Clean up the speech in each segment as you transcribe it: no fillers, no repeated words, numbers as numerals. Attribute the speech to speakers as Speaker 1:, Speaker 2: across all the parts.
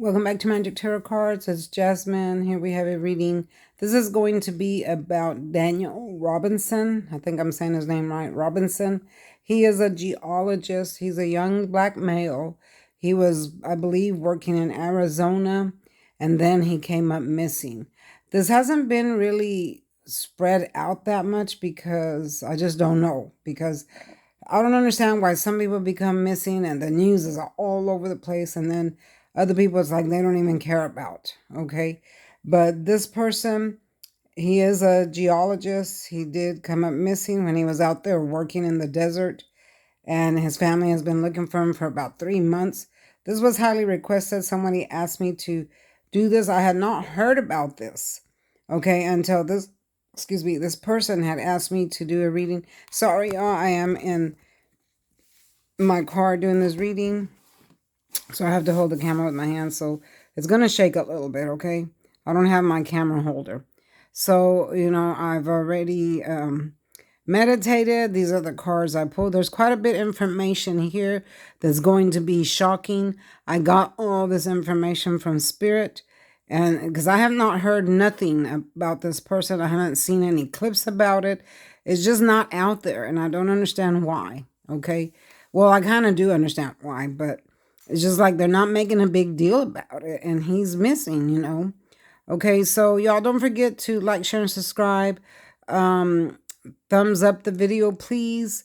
Speaker 1: Welcome back to Magic Tarot Cards. It's Jasmine. Here we have a reading. This is going to be about Daniel Robinson. I think I'm saying his name right. Robinson. He is a geologist. He's a young black male. He was, I believe, working in Arizona, and then he came up missing. This hasn't been really spread out that much because I just don't know. Because I don't understand why some people become missing and the news is all over the place, and then other people it's like they don't even care about. Okay. But this person, he is a geologist. He did come up missing when he was out there working in the desert, and his family has been looking for him for about 3 months. This was highly requested. Somebody asked me to do this. I had not heard about this, okay, until this person had asked me to do a reading. Sorry, y'all, I am in my car doing this reading, so I have to hold the camera with my hand, so it's going to shake a little bit, okay? I don't have my camera holder. So, I've already meditated. These are the cards I pulled. There's quite a bit of information here that's going to be shocking. I got all this information from Spirit, and because I have not heard nothing about this person. I haven't seen any clips about it. It's just not out there, and I don't understand why, okay? Well, I kind of do understand why, but it's just like they're not making a big deal about it, and he's missing. Okay, so y'all don't forget to like, share, and subscribe. Thumbs up the video, please.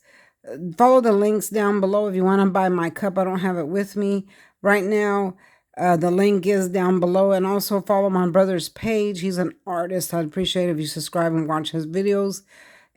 Speaker 1: Follow the links down below if you want to buy my cup. I don't have it with me right now. The link is down below, and also follow my brother's page. He's an artist. I'd appreciate it if you subscribe and watch his videos.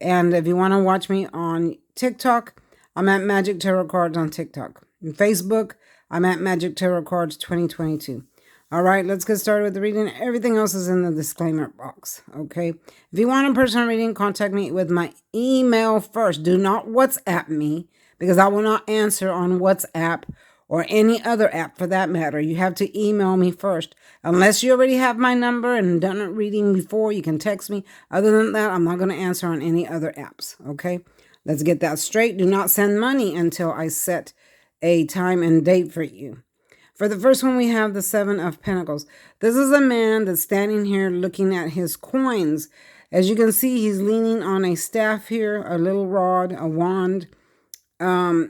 Speaker 1: And if you want to watch me on TikTok, I'm at Magic Tarot Cards on TikTok. And Facebook, I'm at Magic Tarot Cards 2022. All right, let's get started with the reading. Everything else is in the disclaimer box, okay? If you want a personal reading, contact me with my email first. Do not WhatsApp me, because I will not answer on WhatsApp or any other app for that matter. You have to email me first. Unless you already have my number and done a reading before, you can text me. Other than that, I'm not going to answer on any other apps, okay? Let's get that straight. Do not send money until I set a time and date for you. For the first one, we have the Seven of Pentacles. This is a man that's standing here looking at his coins. As you can see, he's leaning on a staff here, a little rod, a wand.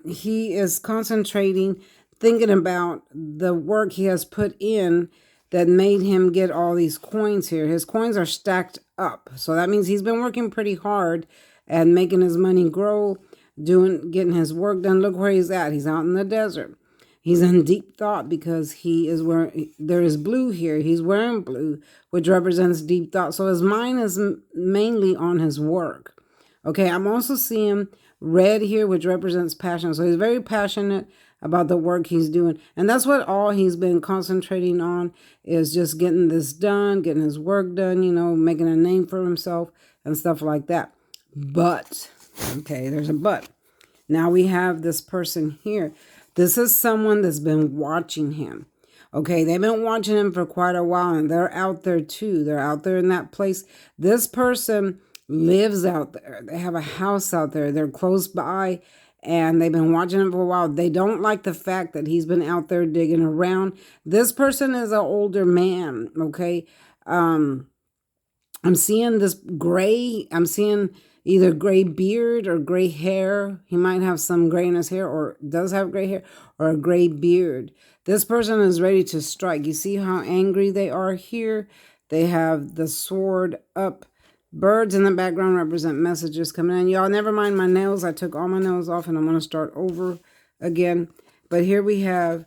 Speaker 1: He is concentrating, thinking about the work he has put in that made him get all these coins here. His coins are stacked up. So that means he's been working pretty hard at making his money grow, getting his work done. Look where he's at. He's out in the desert. He's in deep thought because he is wearing, there is blue here. He's wearing blue, which represents deep thought. So his mind is mainly on his work. Okay, I'm also seeing red here, which represents passion. So he's very passionate about the work he's doing. And that's what all he's been concentrating on, is just getting this done, getting his work done, making a name for himself and stuff like that. But, okay, there's a but. Now we have this person here. This is someone that's been watching him. Okay, they've been watching him for quite a while, and they're out there too. They're out there in that place. This person lives out there. They have a house out there. They're close by, and they've been watching him for a while. They don't like the fact that he's been out there digging around. This person is an older man, okay? I'm seeing this gray. I'm seeing either gray beard or gray hair. He might have some gray in his hair, or does have gray hair, or a gray beard. This person is ready to strike. You see how angry they are here? They have the sword up. Birds in the background represent messages coming in. Y'all, never mind my nails. I took all my nails off, and I'm going to start over again. But here we have...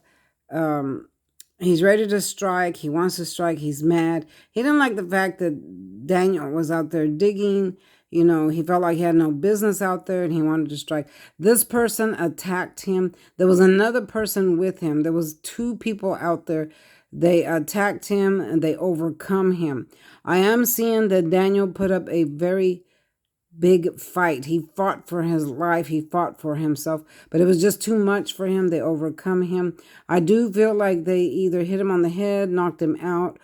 Speaker 1: he's ready to strike. He wants to strike. He's mad. He didn't like the fact that Daniel was out there digging. He felt like he had no business out there, and he wanted to strike. This person attacked him. There was another person with him. There was two people out there. They attacked him, and they overcome him. I am seeing that Daniel put up a very big fight. He fought for his life. He fought for himself, but it was just too much for him. They overcome him. I do feel like they either hit him on the head, knocked him out,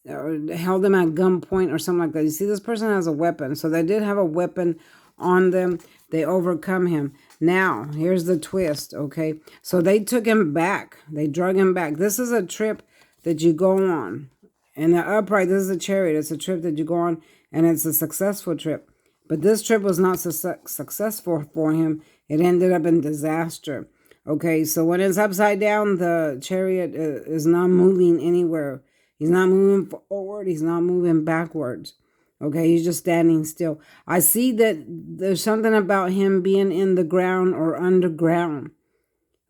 Speaker 1: or held him at gunpoint or something like that. You see, this person has a weapon. So they did have a weapon on them. They overcome him. Now, here's the twist, okay? So they took him back. They drug him back. This is a trip that you go on. In the upright, this is a chariot. It's a trip that you go on, and it's a successful trip. But this trip was not successful for him. It ended up in disaster. Okay, so when it's upside down, the chariot is not moving anywhere. He's not moving forward. He's not moving backwards. Okay, he's just standing still. I see that there's something about him being in the ground or underground.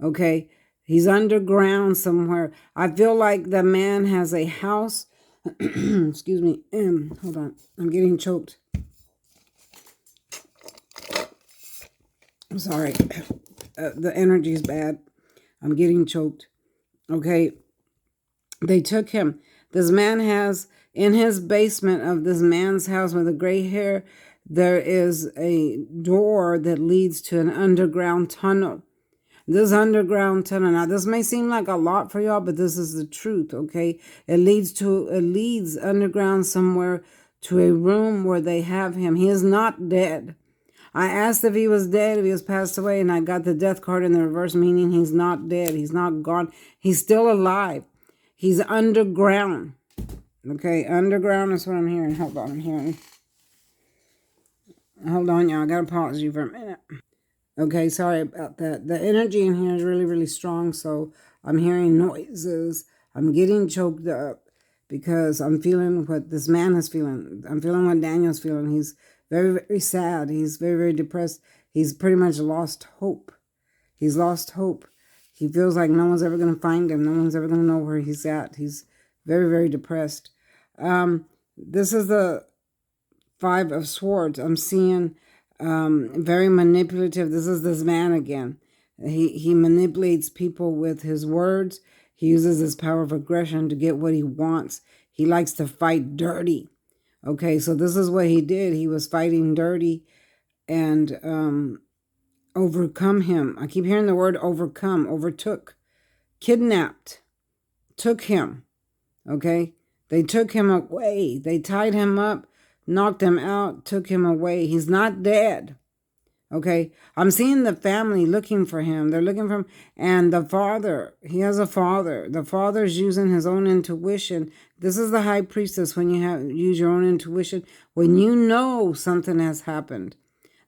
Speaker 1: Okay, he's underground somewhere. I feel like the man has a house. Excuse me. Hold on. I'm getting choked. I'm sorry. The energy is bad. I'm getting choked. Okay. They took him. This man has, in his basement of this man's house with the gray hair, there is a door that leads to an underground tunnel. This underground tunnel, now this may seem like a lot for y'all, but this is the truth, okay? It leads underground somewhere to a room where they have him. He is not dead. I asked if he was dead, if he was passed away, and I got the death card in the reverse, meaning he's not dead. He's not gone. He's still alive. He's underground. Okay, underground is what I'm hearing. Hold on, I'm hearing. Hold on, y'all. I got to pause you for a minute. Okay, sorry about that. The energy in here is really, really strong, so I'm hearing noises. I'm getting choked up because I'm feeling what this man is feeling. I'm feeling what Daniel's feeling. He's very, very sad. He's very, very depressed. He's pretty much lost hope. He's lost hope. He feels like no one's ever going to find him. No one's ever going to know where he's at. He's very, very depressed. This is the Five of Swords. I'm seeing very manipulative. This is this man again. He manipulates people with his words. He uses his power of aggression to get what he wants. He likes to fight dirty. Okay, so this is what he did. He was fighting dirty and overcome him. I keep hearing the word overcome, overtook, kidnapped, took him. Okay, they took him away. They tied him up, knocked him out, took him away. He's not dead. Okay, I'm seeing the family looking for him. They're looking for him. And the father, he has a father. The father's using his own intuition. This is the high priestess when you use your own intuition. When you know something has happened.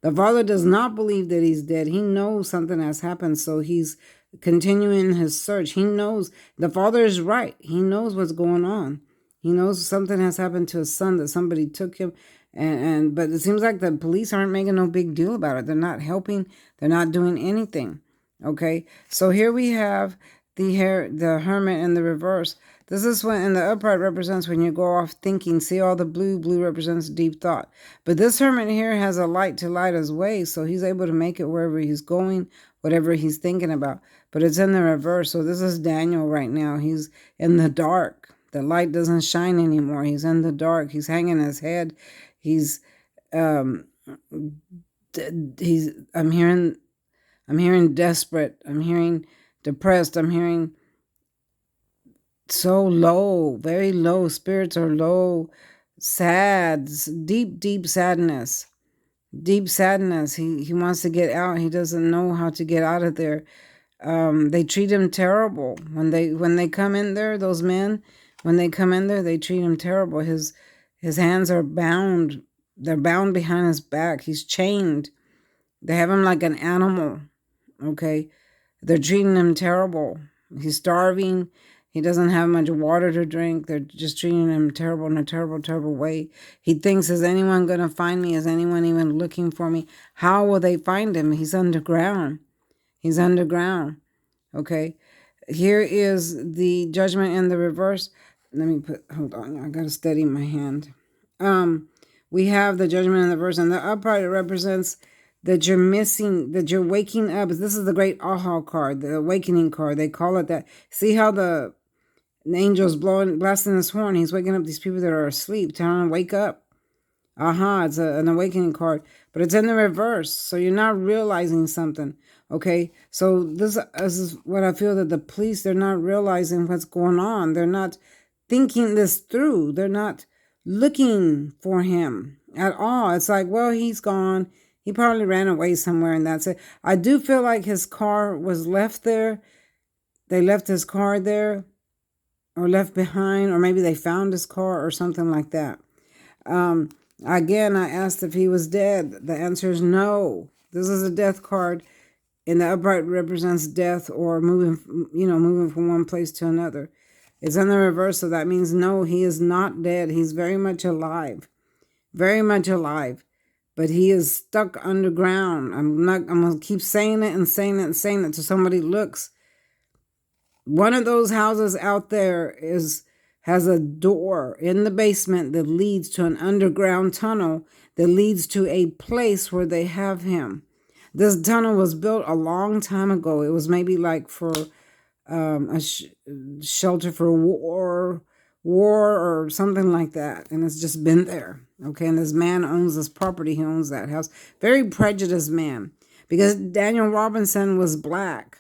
Speaker 1: The father does not believe that he's dead. He knows something has happened, so he's continuing his search. He knows the father is right. He knows what's going on. He knows something has happened to his son, that somebody took him. But it seems like the police aren't making no big deal about it. They're not helping. They're not doing anything. Okay, so here we have the Hermit in the reverse. This is when, and the upright represents when you go off thinking. See all the blue? Blue represents deep thought. But this Hermit here has a light to light his way, so he's able to make it wherever he's going, whatever he's thinking about. But it's in the reverse. So this is Daniel right now. He's in the dark. The light doesn't shine anymore. He's in the dark. He's hanging his head. I'm hearing desperate. I'm hearing depressed. I'm hearing so low, very low. Spirits are low, sad, deep, deep sadness. Deep sadness. He wants to get out. He doesn't know how to get out of there. They treat him terrible. When they come in there, those men, when they come in there, they treat him terrible. His hands are bound. They're bound behind his back. He's chained. They have him like an animal. Okay. They're treating him terrible. He's starving. He doesn't have much water to drink. They're just treating him terrible in a terrible, terrible way. He thinks, is anyone going to find me? Is anyone even looking for me? How will they find him? He's underground. He's underground. Okay. Here is the Judgment in the reverse. Hold on. I got to steady my hand. We have the Judgment in the reverse, and the upright represents that you're missing, that you're waking up. This is the great aha card, the awakening card. They call it that. See how the angel's blasting his horn. He's waking up these people that are asleep, telling them, wake up. It's an awakening card, but it's in the reverse. So you're not realizing something. Okay. So this is what I feel, that the police, they're not realizing what's going on. They're not thinking this through. They're not looking for him at all. It's like, well, he's gone. He probably ran away somewhere and that's it. I do feel like his car was left there. They left his car there or left behind, or maybe they found his car or something like that. Again, I asked if he was dead. The answer is no. This is a death card, and the upright represents death or moving from one place to another. It's in the reverse, so that means no, he is not dead. He's very much alive. Very much alive. But he is stuck underground. I'm gonna keep saying it and saying it and saying it till somebody looks. One of those houses out there has a door in the basement that leads to an underground tunnel that leads to a place where they have him. This tunnel was built a long time ago. It was maybe like for a shelter for war or something like that. And it's just been there. Okay, and this man owns this property. He owns that house. Very prejudiced man. Because Daniel Robinson was black.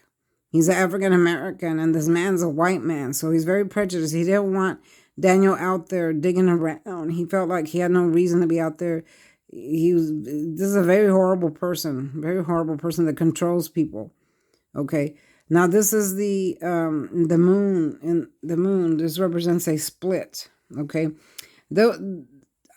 Speaker 1: He's an African American, and this man's a white man. So he's very prejudiced. He didn't want Daniel out there digging around. He felt like he had no reason to be out there. This is a very horrible person that controls people. Okay. Now this is the moon, and the moon, this represents a split. Okay. Though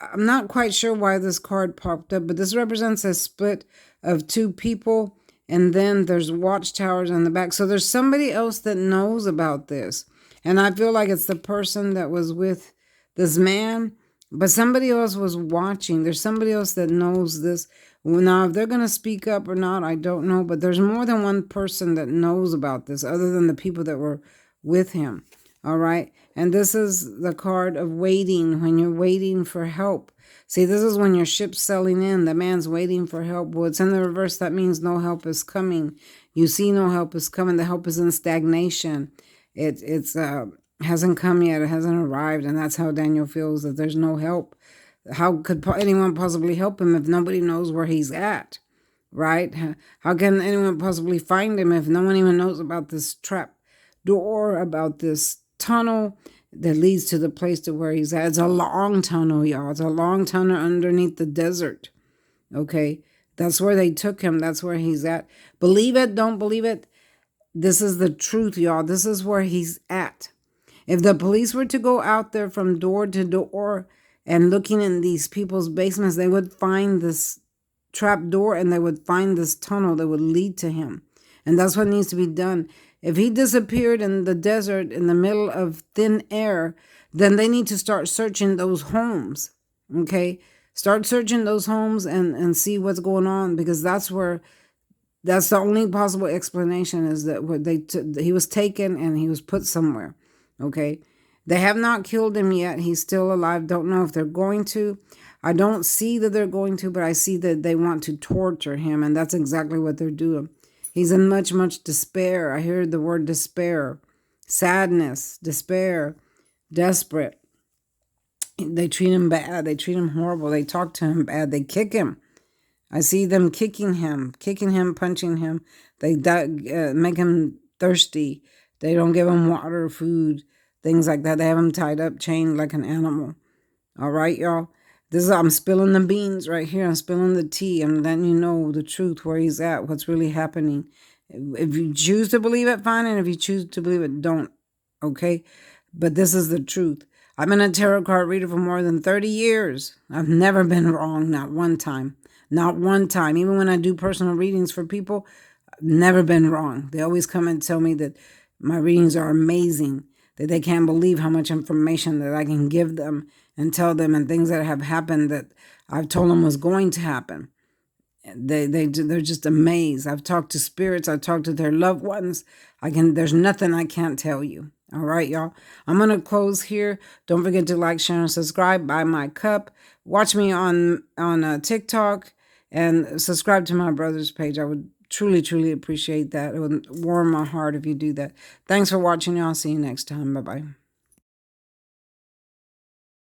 Speaker 1: I'm not quite sure why this card popped up, but this represents a split of two people, and then there's watchtowers on the back. So there's somebody else that knows about this. And I feel like it's the person that was with this man, but somebody else was watching. There's somebody else that knows this. Now, if they're going to speak up or not, I don't know. But there's more than one person that knows about this other than the people that were with him. All right. And this is the card of waiting, when you're waiting for help. See, this is when your ship's sailing in. The man's waiting for help. Well, it's in the reverse. That means no help is coming. You see no help is coming. The help is in stagnation. It's hasn't come yet. It hasn't arrived. And that's how Daniel feels, that there's no help. How could anyone possibly help him if nobody knows where he's at? Right? How can anyone possibly find him if no one even knows about this trap door, about this tunnel that leads to the place to where he's at? It's a long tunnel, y'all. It's a long tunnel underneath the desert. Okay? That's where they took him. That's where he's at. Believe it, don't believe it. This is the truth, y'all. This is where he's at. If the police were to go out there from door to door and looking in these people's basements, they would find this trap door and they would find this tunnel that would lead to him. And that's what needs to be done. If he disappeared in the desert in the middle of thin air, then they need to start searching those homes. Okay? Start searching those homes and see what's going on, because that's the only possible explanation, is that he was taken and he was put somewhere. Okay? They have not killed him yet. He's still alive. Don't know if they're going to. I don't see that they're going to, but I see that they want to torture him, and that's exactly what they're doing. He's in much, much despair. I heard the word despair, sadness, despair, desperate. They treat him bad. They treat him horrible. They talk to him bad. They kick him. I see them kicking him, punching him. They make him thirsty. They don't give him water, food, things like that. They have him tied up, chained like an animal. All right, y'all. I'm spilling the beans right here. I'm spilling the tea. I'm letting you know the truth, where he's at, what's really happening. If you choose to believe it, fine. And if you choose to believe it, don't. Okay? But this is the truth. I've been a tarot card reader for more than 30 years. I've never been wrong, not one time. Not one time. Even when I do personal readings for people, I've never been wrong. They always come and tell me that my readings are amazing, that they can't believe how much information that I can give them and tell them, and things that have happened that I've told them was going to happen. They're just amazed. I've talked to spirits. I've talked to their loved ones. There's nothing I can't tell you. All right, y'all. I'm going to close here. Don't forget to like, share, and subscribe. Buy my cup. Watch me on TikTok, and subscribe to my brother's page. I would truly, truly appreciate that. It would warm my heart if you do that. Thanks for watching, y'all. See you next time. Bye-bye.